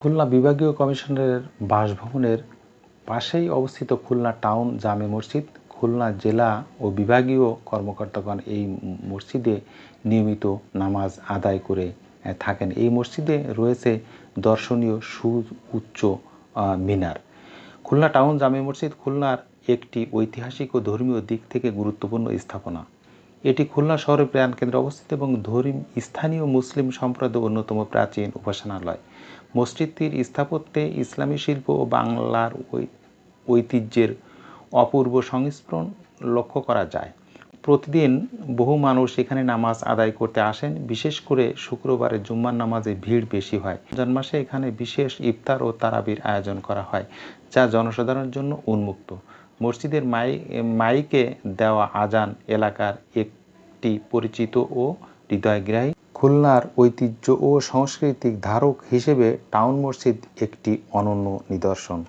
খুলনা বিভাগীয় কমিশনারের বাসভবনের পাশেই অবস্থিত খুলনা টাউন জামে মসজিদ। খুলনা জেলা ও বিভাগীয় কর্মকর্তাগণ এই মসজিদে নিয়মিত নামাজ আদায় করে থাকেন। এই মসজিদে রয়েছে দর্শনীয় সুউচ্চ মিনার। খুলনা টাউন জামে মসজিদ খুলনার একটি ঐতিহাসিক ও ধর্মীয় দিক থেকে গুরুত্বপূর্ণ স্থাপনা। এটি খুলনা শহরের প্রাণকেন্দ্রে অবস্থিত এবং স্থানীয় মুসলিম সম্প্রদায়ের অন্যতম প্রাচীন উপাসনালয়। মসজিদটির স্থাপত্যে ইসলামী শিল্প ও বাংলার ঐতিহ্যের অপূর্ব সংস্পর্শ লক্ষ্য করা যায়। প্রতিদিন বহু মানুষ এখানে নামাজ আদায় করতে আসেন। বিশেষ করে শুক্রবারে জুম্মার নামাজে ভিড় বেশি হয়। রমজান মাসে এখানে বিশেষ ইফতার ও তারাবির আয়োজন করা হয়, যা জনসাধারণের জন্য উন্মুক্ত। মসজিদের মাইকে দেওয়া আজান এলাকার একটি পরিচিত ও হৃদয়গ্রাহী। খুলনার ঐতিহ্য ও সাংস্কৃতিক ধারক হিসেবে টাউন মসজিদ একটি অনন্য নিদর্শন।